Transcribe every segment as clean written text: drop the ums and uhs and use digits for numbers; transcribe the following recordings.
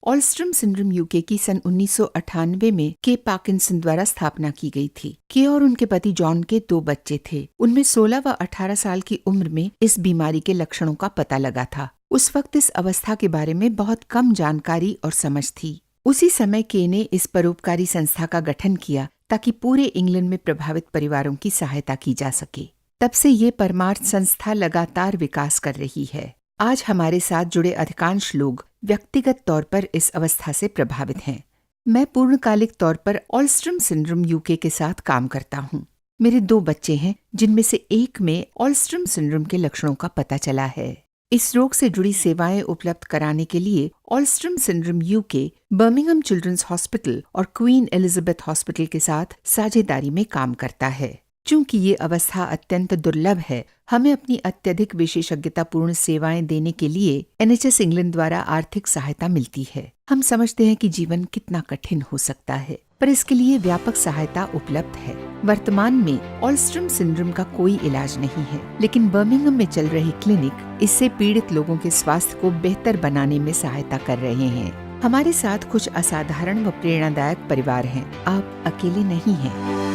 ऑलस्ट्रम syndrome UK की सन 1998 में के पार्किंसन द्वारा स्थापना की गई थी। के और उनके पति जॉन के 2 बच्चे थे। उनमें 16 व 18 साल की उम्र में इस बीमारी के लक्षणों का पता लगा था। उस वक्त इस अवस्था के बारे में बहुत कम जानकारी और समझ थी। उसी समय के ने इस परोपकारी संस्था का गठन किया ताकि पूरे इंग्लैंड में प्रभावित परिवारों की सहायता की जा सके। तब से ये परमार्थ संस्था लगातार विकास कर रही है। आज हमारे साथ जुड़े अधिकांश लोग व्यक्तिगत तौर पर इस अवस्था से प्रभावित हैं। मैं पूर्णकालिक तौर पर ऑलस्ट्रम सिंड्रोम यूके के साथ काम करता हूँ। मेरे 2 बच्चे हैं, जिनमें से एक में ऑलस्ट्रम सिंड्रोम के लक्षणों का पता चला है। इस रोग से जुड़ी सेवाएं उपलब्ध कराने के लिए Alstrom syndrome UK Birmingham children's hospital और क्वीन एलिजाबेथ हॉस्पिटल के साथ साझेदारी में काम करता है। चूंकि ये अवस्था अत्यंत दुर्लभ है, हमें अपनी अत्यधिक विशेषज्ञतापूर्ण सेवाएं देने के लिए NHS इंग्लैंड द्वारा आर्थिक सहायता मिलती है। हम समझते हैं कि जीवन कितना कठिन हो सकता है, पर इसके लिए व्यापक सहायता उपलब्ध है। वर्तमान में ऑलस्ट्रम सिंड्रोम का कोई इलाज नहीं है, लेकिन बर्मिंघम में चल रही क्लिनिक इससे पीड़ित लोगों के स्वास्थ्य को बेहतर बनाने में सहायता कर रहे हैं। हमारे साथ कुछ असाधारण व प्रेरणादायक परिवार हैं। आप अकेले नहीं हैं।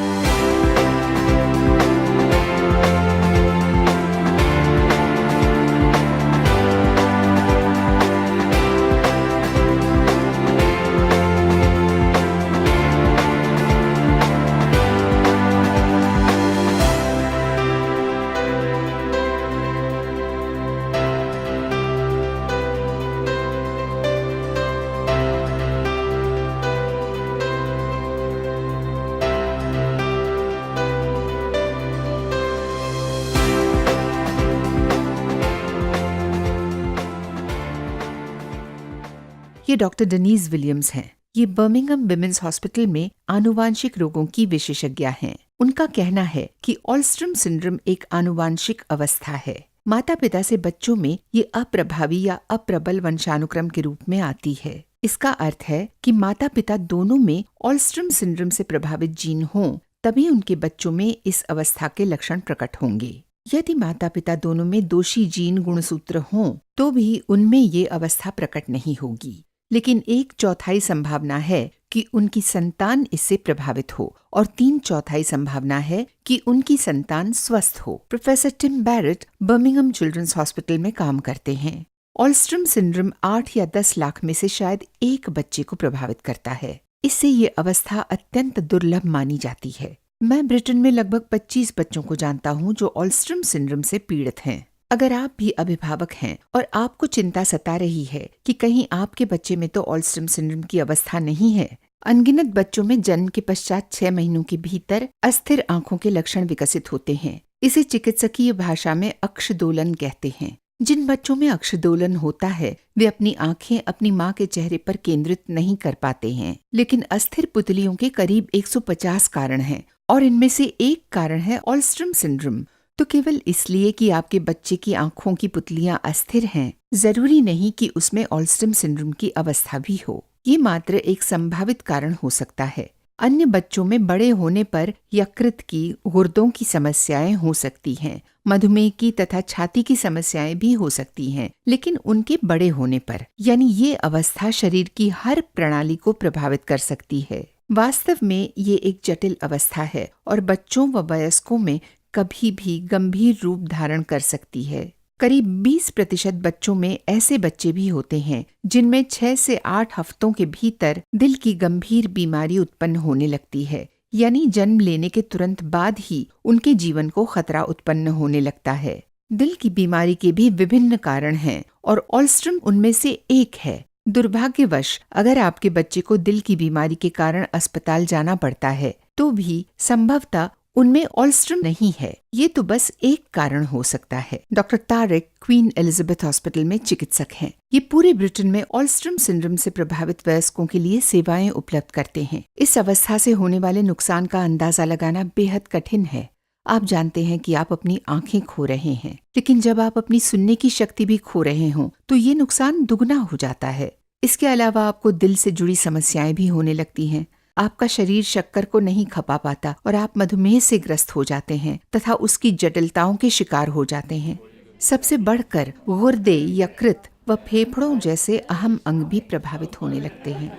ये डॉक्टर डेनीज विलियम्स हैं। ये बर्मिंघम विमेंस हॉस्पिटल में आनुवांशिक रोगों की विशेषज्ञ हैं। उनका कहना है कि ऑलस्ट्रम सिंड्रोम एक आनुवांशिक अवस्था है। माता पिता से बच्चों में ये अप्रभावी या अप्रबल वंशानुक्रम के रूप में आती है। इसका अर्थ है कि माता पिता दोनों में ऑलस्ट्रम सिंड्रोम से प्रभावित जीन हों, तभी उनके बच्चों में इस अवस्था के लक्षण प्रकट होंगे। यदि माता पिता दोनों में दोषी जीन गुणसूत्र हों, तो भी उनमें ये अवस्था प्रकट नहीं होगी। लेकिन 1/4 संभावना है कि उनकी संतान इससे प्रभावित हो और 3/4 संभावना है कि उनकी संतान स्वस्थ हो। Professor Tim Barrett Birmingham children's hospital में काम करते हैं। ऑलस्ट्रम सिंड्रोम 8 या 10 लाख में से शायद एक बच्चे को प्रभावित करता है। इससे ये अवस्था अत्यंत दुर्लभ मानी जाती है। मैं ब्रिटेन में लगभग 25 बच्चों को जानता हूँ जो ऑलस्ट्रम सिंड्रोम से पीड़ित हैं। अगर आप भी अभिभावक हैं और आपको चिंता सता रही है कि कहीं आपके बच्चे में तो ऑलस्ट्रम सिंड्रोम की अवस्था नहीं है, अनगिनत बच्चों में जन्म के पश्चात 6 महीनों के भीतर अस्थिर आंखों के लक्षण विकसित होते हैं। इसे चिकित्सकीय भाषा में अक्षदोलन कहते हैं। जिन बच्चों में अक्षदोलन होता है, वे अपनी आंखें अपनी माँ के चेहरे पर केंद्रित नहीं कर पाते हैं। लेकिन अस्थिर पुतलियों के करीब 150 कारण हैं और इनमें से एक कारण है ऑलस्ट्रम सिंड्रोम। तो केवल इसलिए कि आपके बच्चे की आंखों की पुतलियां अस्थिर हैं, जरूरी नहीं कि उसमें ऑलस्ट्रम सिंड्रोम की अवस्था भी हो। ये मात्र एक संभावित कारण हो सकता है। अन्य बच्चों में बड़े होने पर यकृत की, गुर्दों की समस्याएं हो सकती हैं, मधुमेह की तथा छाती की समस्याएं भी हो सकती हैं, लेकिन उनके बड़े होने पर, यानी ये अवस्था शरीर की हर प्रणाली को प्रभावित कर सकती है। वास्तव में ये एक जटिल अवस्था है और बच्चों व वयस्कों में कभी भी गंभीर रूप धारण कर सकती है। करीब 20% बच्चों में ऐसे बच्चे भी होते हैं जिनमें 6 से 8 हफ्तों के भीतर दिल की गंभीर बीमारी उत्पन्न होने लगती है, यानी जन्म लेने के तुरंत बाद ही उनके जीवन को खतरा उत्पन्न होने लगता है। दिल की बीमारी के भी विभिन्न कारण हैं और ऑलस्ट्रम उनमें से एक है। दुर्भाग्यवश अगर आपके बच्चे को दिल की बीमारी के कारण अस्पताल जाना पड़ता है, तो भी संभवतः उनमें ऑलस्ट्रम नहीं है। ये तो बस एक कारण हो सकता है। Doctor Tariq queen Elizabeth hospital में चिकित्सक हैं। ये पूरे ब्रिटेन में ऑलस्ट्रम सिंड्रोम से प्रभावित वयस्कों के लिए सेवाएं उपलब्ध करते हैं। इस अवस्था से होने वाले नुकसान का अंदाजा लगाना बेहद कठिन है। आप जानते हैं कि आप अपनी आंखें खो रहे हैं, लेकिन जब आप अपनी सुनने की शक्ति भी खो रहे हों तो ये नुकसान दुगना हो जाता है। इसके अलावा आपको दिल से जुड़ी समस्याएं भी होने लगती हैं। आपका शरीर शक्कर को नहीं खपा पाता और आप मधुमेह से ग्रस्त हो जाते हैं तथा उसकी जटिलताओं के शिकार हो जाते हैं। सबसे बढ़कर गुर्दे, यकृत व फेफड़ों जैसे अहम अंग भी प्रभावित होने लगते हैं।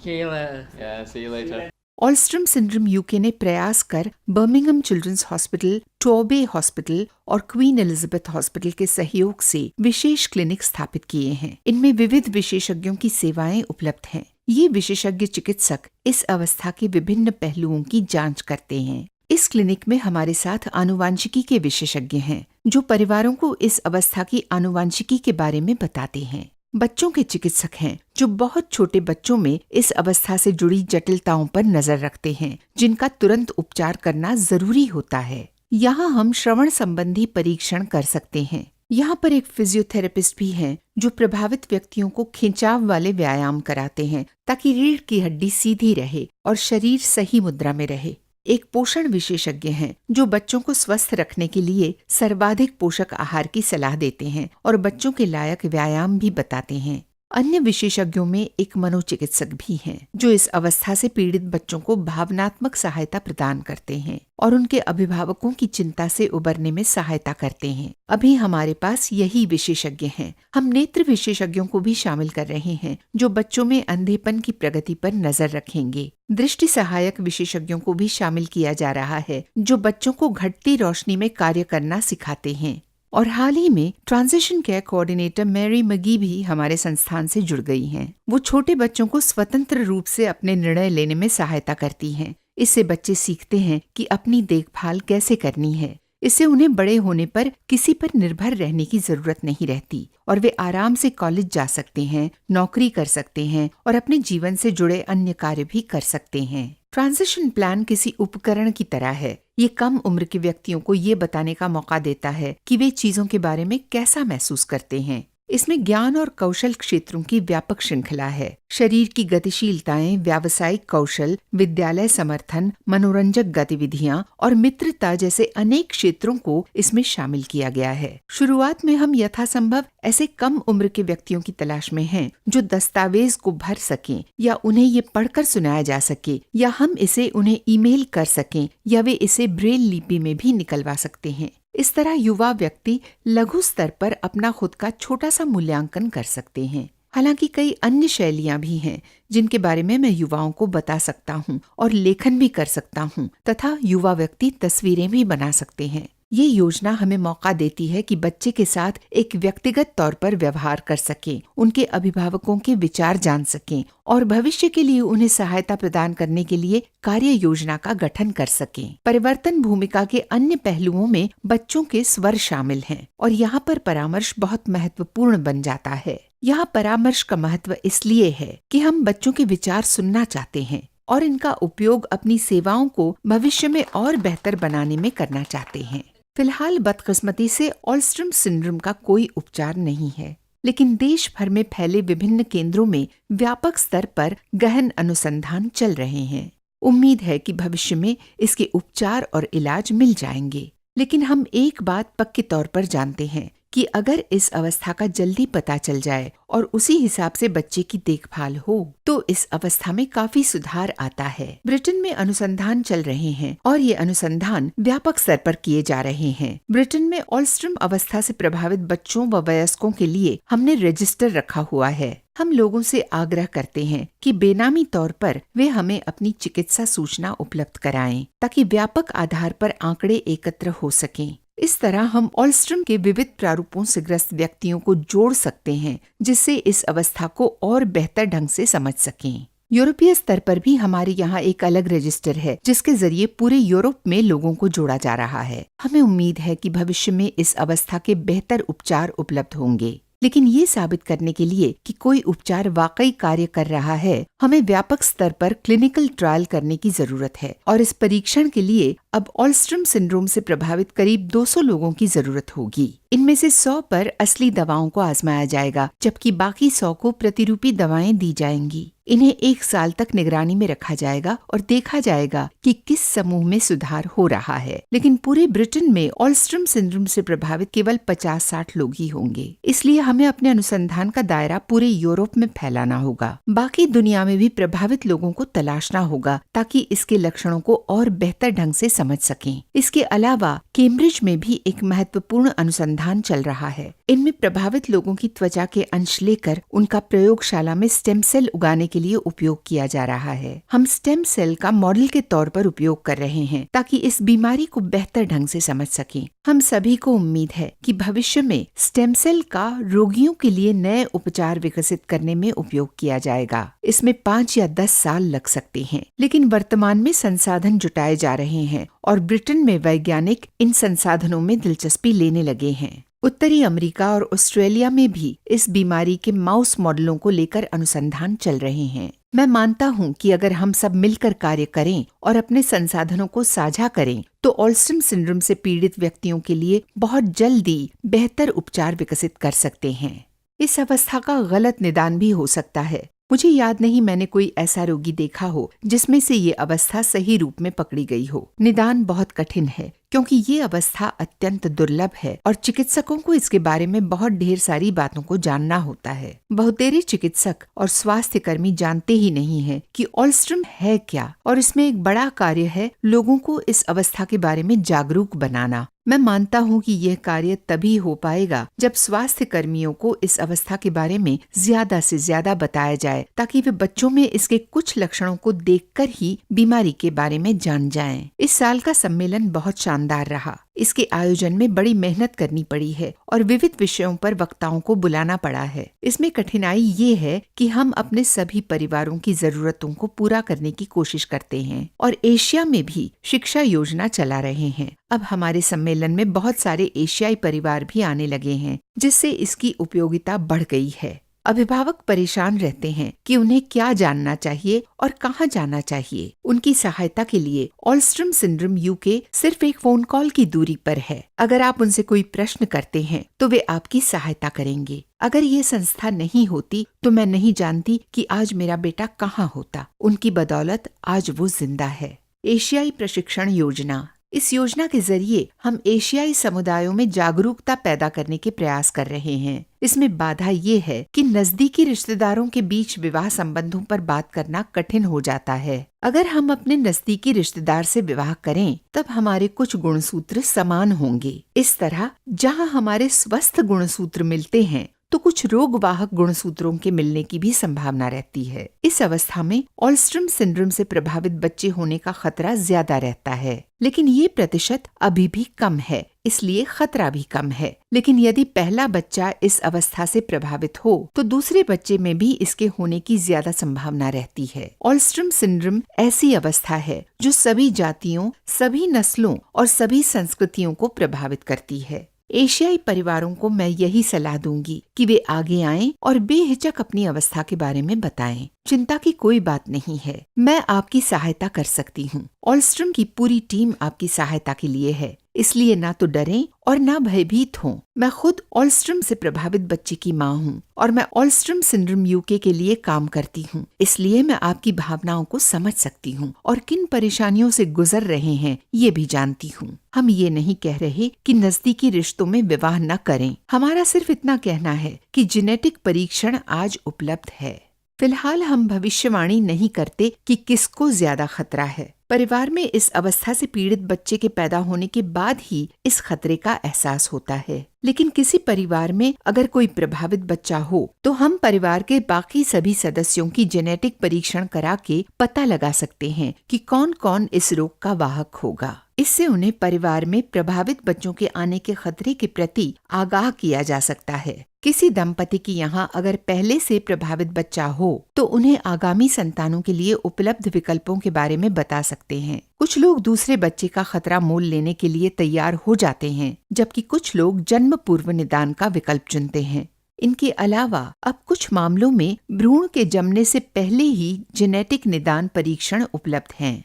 See you later. Yeah, see you later. Alstrom syndrome UK ने प्रयास कर Birmingham children's hospital, Torbay hospital और क्वीन एलिजाबेथ हॉस्पिटल के सहयोग से विशेष क्लिनिक स्थापित किए हैं। इनमें विविध विशेषज्ञों की सेवाएं उपलब्ध हैं। ये विशेषज्ञ चिकित्सक इस अवस्था के विभिन्न पहलुओं की जांच करते हैं। इस क्लिनिक में हमारे साथ आनुवांशिकी के विशेषज्ञ हैं, जो परिवारों को इस अवस्था की आनुवांशिकी के बारे में बताते हैं। बच्चों के चिकित्सक हैं, जो बहुत छोटे बच्चों में इस अवस्था से जुड़ी जटिलताओं पर नजर रखते हैं, जिनका तुरंत उपचार करना जरूरी होता है। यहाँ हम श्रवण संबंधी परीक्षण कर सकते हैं। यहाँ पर एक फिजियोथेरेपिस्ट भी हैं, जो प्रभावित व्यक्तियों को खिंचाव वाले व्यायाम कराते हैं, ताकि रीढ़ की हड्डी सीधी रहे और शरीर सही मुद्रा में रहे। एक पोषण विशेषज्ञ हैं, जो बच्चों को स्वस्थ रखने के लिए सर्वाधिक पोषक आहार की सलाह देते हैं और बच्चों के लायक व्यायाम भी बताते हैं। अन्य विशेषज्ञों में एक मनोचिकित्सक भी हैं, जो इस अवस्था से पीड़ित बच्चों को भावनात्मक सहायता प्रदान करते हैं और उनके अभिभावकों की चिंता से उबरने में सहायता करते हैं। अभी हमारे पास यही विशेषज्ञ हैं। हम नेत्र विशेषज्ञों को भी शामिल कर रहे हैं, जो बच्चों में अंधेपन की प्रगति पर नजर रखेंगे। दृष्टि सहायक विशेषज्ञों को भी शामिल किया जा रहा है, जो बच्चों को घटती रोशनी में कार्य करना सिखाते हैं। और हाल ही में ट्रांजिशन केयर कोऑर्डिनेटर मैरी मगी भी हमारे संस्थान से जुड़ गई हैं। वो छोटे बच्चों को स्वतंत्र रूप से अपने निर्णय लेने में सहायता करती हैं। इससे बच्चे सीखते हैं कि अपनी देखभाल कैसे करनी है। इससे उन्हें बड़े होने पर किसी पर निर्भर रहने की जरूरत नहीं रहती और वे आराम से कॉलेज जा सकते हैं, नौकरी कर सकते हैं और अपने जीवन से जुड़े अन्य कार्य भी कर सकते हैं। ट्रांजिशन प्लान किसी उपकरण की तरह है। ये कम उम्र के व्यक्तियों को ये बताने का मौका देता है कि वे चीजों के बारे में कैसा महसूस करते हैं। इसमें ज्ञान और कौशल क्षेत्रों की व्यापक श्रृंखला है। शरीर की गतिशीलताएं, व्यावसायिक कौशल, विद्यालय समर्थन, मनोरंजक गतिविधियां और मित्रता जैसे अनेक क्षेत्रों को इसमें शामिल किया गया है। शुरुआत में हम यथासंभव ऐसे कम उम्र के व्यक्तियों की तलाश में हैं, जो दस्तावेज को भर सकें या उन्हें ये पढ़कर सुनाया जा सके, या हम इसे उन्हें ईमेल कर सकें, या वे इसे ब्रेल लिपि में भी निकलवा सकते हैं। इस तरह युवा व्यक्ति लघु स्तर पर अपना खुद का छोटा सा मूल्यांकन कर सकते हैं। हालांकि कई अन्य शैलियां भी हैं, जिनके बारे में मैं युवाओं को बता सकता हूं और लेखन भी कर सकता हूं, तथा युवा व्यक्ति तस्वीरें भी बना सकते हैं। ये योजना हमें मौका देती है कि बच्चे के साथ एक व्यक्तिगत तौर पर व्यवहार कर सकें, उनके अभिभावकों के विचार जान सकें और भविष्य के लिए उन्हें सहायता प्रदान करने के लिए कार्य योजना का गठन कर सकें। परिवर्तन भूमिका के अन्य पहलुओं में बच्चों के स्वर शामिल हैं और यहाँ पर परामर्श बहुत महत्वपूर्ण बन जाता है। यहाँ परामर्श का महत्व इसलिए है कि हम बच्चों के विचार सुनना चाहते हैं और इनका उपयोग अपनी सेवाओं को भविष्य में और बेहतर बनाने में करना चाहते हैं। फिलहाल बदकिस्मती से ऑल्स्ट्रम सिंड्रोम का कोई उपचार नहीं है, लेकिन देश भर में फैले विभिन्न केंद्रों में व्यापक स्तर पर गहन अनुसंधान चल रहे हैं। उम्मीद है कि भविष्य में इसके उपचार और इलाज मिल जाएंगे। लेकिन हम एक बात पक्के तौर पर जानते हैं कि अगर इस अवस्था का जल्दी पता चल जाए और उसी हिसाब से बच्चे की देखभाल हो, तो इस अवस्था में काफी सुधार आता है। ब्रिटेन में अनुसंधान चल रहे हैं और ये अनुसंधान व्यापक स्तर पर किए जा रहे हैं। ब्रिटेन में ऑल्स्ट्रम अवस्था से प्रभावित बच्चों व वयस्कों के लिए हमने रजिस्टर रखा हुआ है। हम लोगों से आग्रह करते हैं कि बेनामी तौर पर वे हमें अपनी चिकित्सा सूचना उपलब्ध कराएं, ताकि व्यापक आधार पर आंकड़े एकत्र हो सकें। इस तरह हम ऑल्स्ट्रम के विविध प्रारूपों से ग्रस्त व्यक्तियों को जोड़ सकते हैं, जिससे इस अवस्था को और बेहतर ढंग से समझ सकें। यूरोपीय स्तर पर भी हमारे यहाँ एक अलग रजिस्टर है, जिसके जरिए पूरे यूरोप में लोगों को जोड़ा जा रहा है। हमें उम्मीद है कि भविष्य में इस अवस्था के बेहतर उपचार उपलब्ध होंगे। लेकिन ये साबित करने के लिए कि कोई उपचार वाकई कार्य कर रहा है, हमें व्यापक स्तर पर क्लिनिकल ट्रायल करने की जरूरत है और इस परीक्षण के लिए अब ऑल्स्ट्रम सिंड्रोम से प्रभावित करीब 200 लोगों की जरूरत होगी। इनमें से 100 पर असली दवाओं को आजमाया जाएगा, जबकि बाकी 100 को प्रतिरूपी दवाएं दी जाएंगी। इन्हें 1 साल तक निगरानी में रखा जाएगा और देखा जाएगा कि किस समूह में सुधार हो रहा है। लेकिन पूरे ब्रिटेन में ऑल्स्ट्रम सिंड्रोम से प्रभावित केवल 50-60 लोग ही होंगे। इसलिए हमें अपने अनुसंधान का दायरा पूरे यूरोप में फैलाना होगा। बाकी दुनिया में भी प्रभावित लोगों को तलाशना होगा, ताकि इसके लक्षणों को और बेहतर ढंग से समझ समझ सकें। इसके अलावा कैम्ब्रिज में भी एक महत्वपूर्ण अनुसंधान चल रहा है। इनमें प्रभावित लोगों की त्वचा के अंश लेकर उनका प्रयोगशाला में स्टेम सेल उगाने के लिए उपयोग किया जा रहा है। हम स्टेम सेल का मॉडल के तौर पर उपयोग कर रहे हैं ताकि इस बीमारी को बेहतर ढंग से समझ सकें। हम सभी को उम्मीद है कि भविष्य में स्टेम सेल का रोगियों के लिए नए उपचार विकसित करने में उपयोग किया जाएगा। इसमें 5 या 10 साल लग सकते हैं, लेकिन वर्तमान में संसाधन जुटाए जा रहे हैं और ब्रिटेन में वैज्ञानिक इन संसाधनों में दिलचस्पी लेने लगे हैं। उत्तरी अमेरिका और ऑस्ट्रेलिया में भी इस बीमारी के माउस मॉडलों को लेकर अनुसंधान चल रहे हैं। मैं मानता हूं कि अगर हम सब मिलकर कार्य करें और अपने संसाधनों को साझा करें तो ऑल्स्ट्रम सिंड्रोम से पीड़ित व्यक्तियों के लिए बहुत जल्दी बेहतर उपचार विकसित कर सकते हैं। इस अवस्था का गलत निदान भी हो सकता है। मुझे याद नहीं मैंने कोई ऐसा रोगी देखा हो जिसमें से ये अवस्था सही रूप में पकड़ी गई हो। निदान बहुत कठिन है क्योंकि ये अवस्था अत्यंत दुर्लभ है और चिकित्सकों को इसके बारे में बहुत ढेर सारी बातों को जानना होता है। बहुतेरे चिकित्सक और स्वास्थ्य कर्मी जानते ही नहीं है कि ऑल्स्ट्रम है क्या, और इसमें एक बड़ा कार्य है लोगों को इस अवस्था के बारे में जागरूक बनाना। मैं मानता हूँ कि यह कार्य तभी हो पाएगा जब स्वास्थ्य कर्मियों को इस अवस्था के बारे में ज्यादा से ज्यादा बताया जाए ताकि वे बच्चों में इसके कुछ लक्षणों को देखकर ही बीमारी के बारे में जान जाएं। इस साल का सम्मेलन बहुत शानदार रहा। इसके आयोजन में बड़ी मेहनत करनी पड़ी है और विविध विषयों पर वक्ताओं को बुलाना पड़ा है। इसमें कठिनाई ये है कि हम अपने सभी परिवारों की जरूरतों को पूरा करने की कोशिश करते हैं और एशिया में भी शिक्षा योजना चला रहे हैं। अब हमारे सम्मेलन में बहुत एशियाई एशियाई परिवार भी आने लगे हैं, जिससे इसकी उपयोगिता बढ़ गई है। अभिभावक परेशान रहते हैं कि उन्हें क्या जानना चाहिए और कहाँ जाना चाहिए। उनकी सहायता के लिए ऑल्स्ट्रम सिंड्रोम यूके सिर्फ एक फोन कॉल की दूरी पर है। अगर आप उनसे कोई प्रश्न करते हैं तो वे आपकी सहायता करेंगे। अगर ये संस्था नहीं होती तो मैं नहीं जानती कि आज मेरा बेटा कहाँ होता। उनकी बदौलत आज वो जिंदा है। एशियाई प्रशिक्षण योजना। इस योजना के जरिए हम एशियाई समुदायों में जागरूकता पैदा करने के प्रयास कर रहे हैं। इसमें बाधा ये है कि नजदीकी रिश्तेदारों के बीच विवाह संबंधों पर बात करना कठिन हो जाता है। अगर हम अपने नजदीकी रिश्तेदार से विवाह करें तब हमारे कुछ गुणसूत्र समान होंगे। इस तरह जहां हमारे स्वस्थ गुणसूत्र मिलते हैं तो कुछ रोगवाहक गुणसूत्रों के मिलने की भी संभावना रहती है। इस अवस्था में ऑल्स्ट्रम सिंड्रोम से प्रभावित बच्चे होने का खतरा ज्यादा रहता है, लेकिन ये प्रतिशत अभी भी कम है, इसलिए खतरा भी कम है। लेकिन यदि पहला बच्चा इस अवस्था से प्रभावित हो तो दूसरे बच्चे में भी इसके होने की ज्यादा संभावना रहती है। ऑल्स्ट्रम सिंड्रोम ऐसी अवस्था है जो सभी जातियों, सभी नस्लों और सभी संस्कृतियों को प्रभावित करती है। एशियाई परिवारों को मैं यही सलाह दूंगी कि वे आगे आएं और बेहिचक अपनी अवस्था के बारे में बताएं। चिंता की कोई बात नहीं है, मैं आपकी सहायता कर सकती हूँ। ऑल्स्ट्रम की पूरी टीम आपकी सहायता के लिए है, इसलिए ना तो डरें और ना भयभीत हों। मैं खुद ऑल्स्ट्रम से प्रभावित बच्चे की माँ हूँ और मैं ऑल्स्ट्रम सिंड्रोम यूके के लिए काम करती हूँ, इसलिए मैं आपकी भावनाओं को समझ सकती हूँ और किन परेशानियों से गुजर रहे हैं ये भी जानती हूँ। हम ये नहीं कह रहे कि नजदीकी रिश्तों में विवाह न करें। हमारा सिर्फ इतना कहना है कि जेनेटिक परीक्षण आज उपलब्ध है। फिलहाल हम भविष्यवाणी नहीं करते कि किसको ज्यादा खतरा है। परिवार में इस अवस्था से पीड़ित बच्चे के पैदा होने के बाद ही इस खतरे का एहसास होता है। लेकिन किसी परिवार में अगर कोई प्रभावित बच्चा हो तो हम परिवार के बाकी सभी सदस्यों की जेनेटिक परीक्षण करा के पता लगा सकते हैं कि कौन कौन इस रोग का वाहक होगा। इससे उन्हें परिवार में प्रभावित बच्चों के आने के खतरे के प्रति आगाह किया जा सकता है। किसी दंपति की यहाँ अगर पहले से प्रभावित बच्चा हो तो उन्हें आगामी संतानों के लिए उपलब्ध विकल्पों के बारे में बता सकते हैं। कुछ लोग दूसरे बच्चे का खतरा मोल लेने के लिए तैयार हो जाते हैं, जबकि कुछ लोग जन्म पूर्व निदान का विकल्प चुनते हैं। इनके अलावा अब कुछ मामलों में भ्रूण के जमने से पहले ही जेनेटिक निदान परीक्षण उपलब्ध हैं।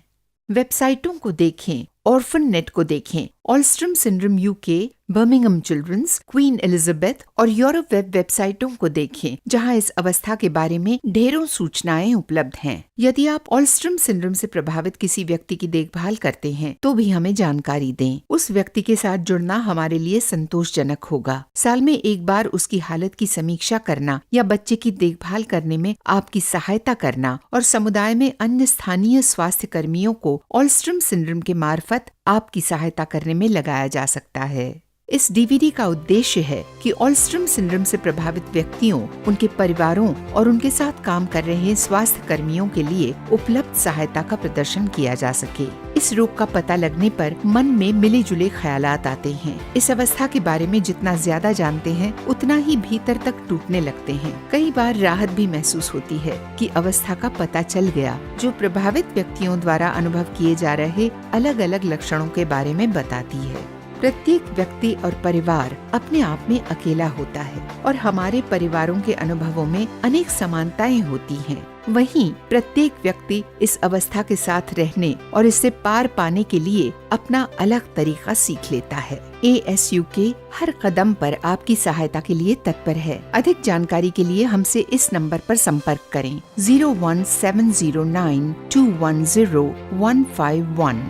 वेबसाइटों को देखें, ऑर्फन नेट को देखें, Alstrom syndrome UK, Birmingham children's, queen Elizabeth और यूरोप वेब वेबसाइटों को देखें, जहां इस अवस्था के बारे में ढेरों सूचनाएं उपलब्ध हैं। यदि आप ऑल्स्ट्रम सिंड्रोम से प्रभावित किसी व्यक्ति की देखभाल करते हैं तो भी हमें जानकारी दें। उस व्यक्ति के साथ जुड़ना हमारे लिए संतोषजनक होगा। साल में एक बार उसकी हालत की समीक्षा करना या बच्चे की देखभाल करने में आपकी सहायता करना और समुदाय में अन्य स्थानीय स्वास्थ्य कर्मियों को ऑल्स्ट्रम सिंड्रोम के मार्फत वक्त आपकी सहायता करने में लगाया जा सकता है। इस डीवीडी का उद्देश्य है कि ऑलस्ट्रम सिंड्रोम से प्रभावित व्यक्तियों, उनके परिवारों और उनके साथ काम कर रहे स्वास्थ्य कर्मियों के लिए उपलब्ध सहायता का प्रदर्शन किया जा सके। इस रोग का पता लगने पर मन में मिले जुले ख्यालात आते हैं। इस अवस्था के बारे में जितना ज्यादा जानते हैं, उतना ही भीतर तक टूटने लगते हैं। कई बार राहत भी महसूस होती है कि अवस्था का पता चल गया, जो प्रभावित व्यक्तियों द्वारा अनुभव किए जा रहे अलग अलग लक्षणों के बारे में बताती है। प्रत्येक व्यक्ति और परिवार अपने आप में अकेला होता है और हमारे परिवारों के अनुभवों में अनेक समानताएं होती हैं। वहीं प्रत्येक व्यक्ति इस अवस्था के साथ रहने और इससे पार पाने के लिए अपना अलग तरीका सीख लेता है। ASUK हर कदम पर आपकी सहायता के लिए तत्पर है। अधिक जानकारी के लिए हमसे इस नंबर पर संपर्क करें 01709210151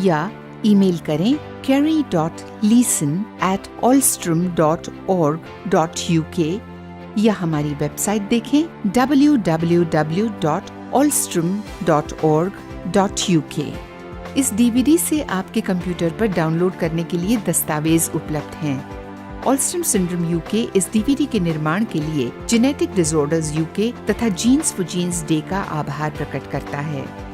या ईमेल करें kerry.leeson@olstrom.org.uk या हमारी वेबसाइट देखें www.olstrom.org.uk। इस डीवीडी से आपके कंप्यूटर पर डाउनलोड करने के लिए दस्तावेज उपलब्ध हैं। ऑलस्ट्रम सिंड्रोम UK इस डीवीडी के निर्माण के लिए जेनेटिक डिसऑर्डर्स UK तथा जीन्स फॉर जीन्स डे का आभार प्रकट करता है।